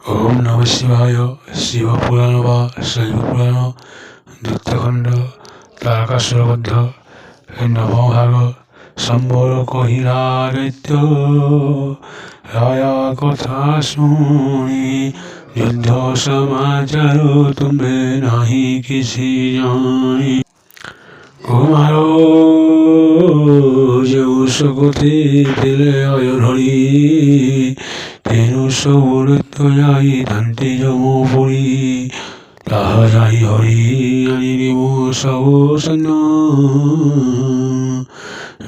ओम नमः शिवाय। शिवपुराण व शैवपुराण द्वितीयखंड तारकासुरबद्ध नवभाग সম্বর কহিলা দৈত্য রায়া কথা শুনি যুদ্ধ সমাচার তুমি নাহি কিছু জানি কুমার যেউ সকতি দিলে অয়ধরি তেনু সবরত্ব যাই ধান্তি যমপুরী তাহা যাই হরি আনিব সব সৈন্য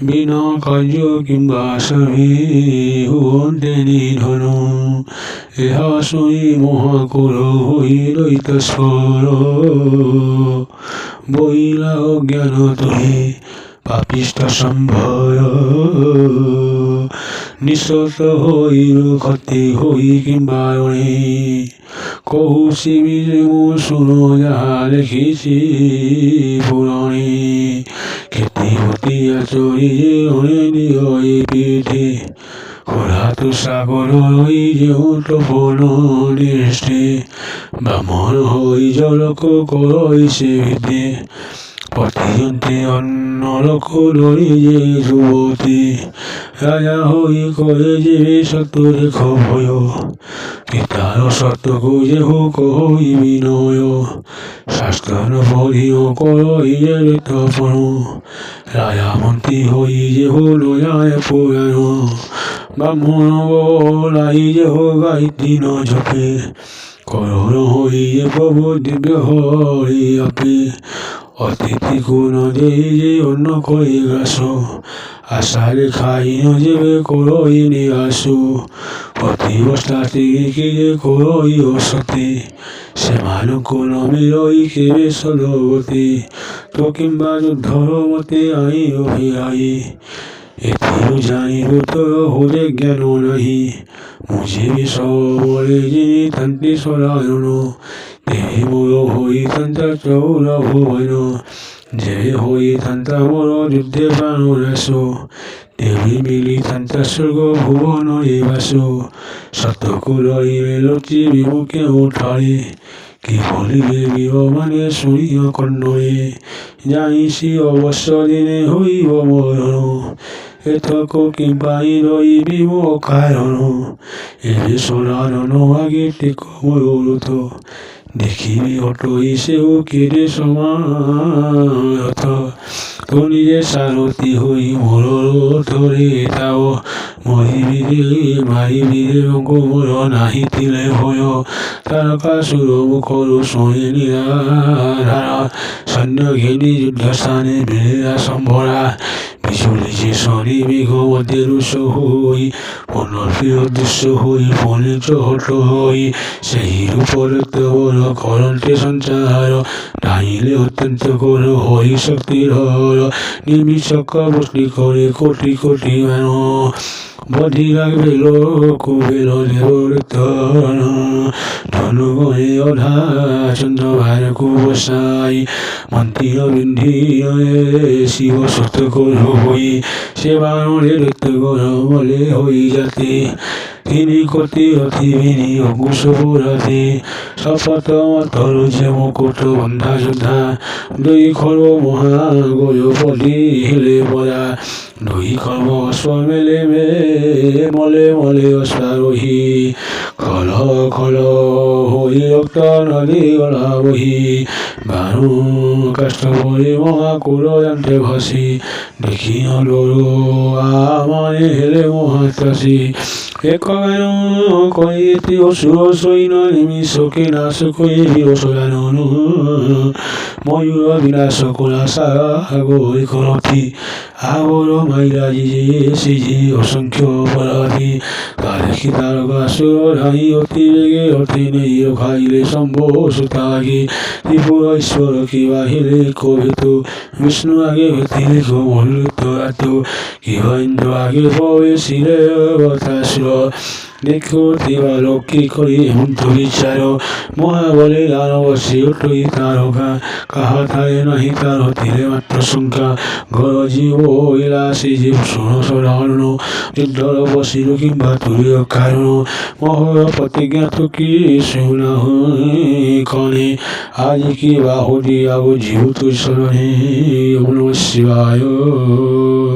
বিনা কার্য কিংবা সভি হুয়ন্তে নিধন ইহা শুনি মহাকুর হইল ইতস্বর বইলা অজ্ঞান তুলি পাপিষ্ঠ সম্ভয় নিঃশত হইল ক্ষতি হই কিংবা কহু শিবিরে মো শুনো যাহা লিখিছি পুরাণে ক্ষতি হতি আচরি যে অনেক পিঠে খোলাত সাগর হই যে তপন দৃষ্টি ব্রাহ্মণ হই জলক করই সে ভিতে পতিয়ন্তে অন্য লোক ধরি যে যুবতী রাজা হই করে যে সত্তরে ভয় পিতার সত্যকু যে হোক হই বিনয় শাস্ত্র পড়িও করই যে তপন রাজা মন্ত্রী হই যে হল যায় পুরাণ ব্রাহ্মণ বলাই যে হো গাইতি ন ঝোপে করণ হই যে প্রভু দিব্য হরি আপে অতিথি কোন দেই যে অন্য কই গ্রাস আশারে খাই ন যেবে করই নিরাসু প্রতিবস্থাতে কি যে করই অসতে সেমানকু নমিরই কেবে সদগতি তো কিংবা যুদ্ধর মতে আই অভিয়াই এতিও জানিব তো হলে জ্ঞান নাহি মুঝে সবরে যিনি তান্তি সরায়ণ দেহি মোর হই তান্তা চৌর ভুবন যে হই তান্তা মোর যুদ্ধে প্রাণ রাসু দেবী মিলি তান্তা স্বর্গ ভুবন বাসু সতকুরই লচি বিমুখে উঠারে কি বলিবে বিবমানে শুনিও কর্ণয়ে জানিছি অবশ্য দিনে হইব মরণ এতক কিংবাই রই বিম কারণ এবে সরারণ আগে টেক মরুত দেখিবি অটই সেও কেড়ে সমারথ তো নিজে সারথি হই মোর ধরে তাও মরিবিরে মারিবিরে গোমর নাহি তিলে ভয় তারকাসুর মুখর শোয়ে নিরাধারা সৈন্য ঘেনি যুদ্ধস্থানে বীরা সম্ভরা বিচুলি যে শনি মেঘ মধ্যে রুষ হই পুনর্প্রিয় দৃশ্য হই ফণিজ হট হই সেই রূপর বড় করন্তে সঞ্চার টাইলে অত্যন্ত কর হই শক্তির হর নিমিষক বসলি করে কোটি কোটি মান বধি রাখবে কুবের দেবর তরণ ধনুগণে অধা চন্দ্র ভার কুবসাই মন্ত্রীর বৃদ্ধি শিব সত্য কর হই সে বাণে রক্ত কর বলে হই যাতে তিনি কতি অতিবিনী অঙ্কুশ পুরাতে শপথ মতর যে মুকুট বন্ধা যোদ্ধা দুই খর্ব মহাগয় পদি হেলে পরা দুই খর্ব অশ্বমেলে মলে মলে অশ্বারোহী খল খল হই রক্ত নদী গলা বহি বারু কাষ্ঠ পরে মহাকুর জানতে ভাসি দেখি নলরু আমায় হেলে মহাত্রাসী একগান কয়েতি অসুর সৈন্য নিমিষকে নাশ করে বিরসয়ানন ময়ূর বিনাশ করা সাগর করতি আগর মাইরা সিজি অসংখ্য অপরাধী তারেকি তারকাসুর হাই অতি বেগে অতি নেই খাইলে সম্ভব সুতাগি ত্রিপুর ঈশ্বর কি বাহিলে কবিতু বিষ্ণু আগে ভেতিলে মল্লিত এত কি ইন্দ্র আগে পবে শিলে বতাসুর দেখো দেবা লক্ষ্মী করি হেমন্ত বিচার মহাবলে দানব শিরটই তারকা কাহা থাকে নাহি তার তিলে মাত্র সংখ্যা ঘর জীব ইলাসী জীব শোণ যুদ্ধর বসির কিংবা তুলীয় কারণ মহর প্রতিজ্ঞাত কি শুনা কনে আজ কি বাহুদি আগো জীব তুই শরণে ওম নমঃ শিবায়।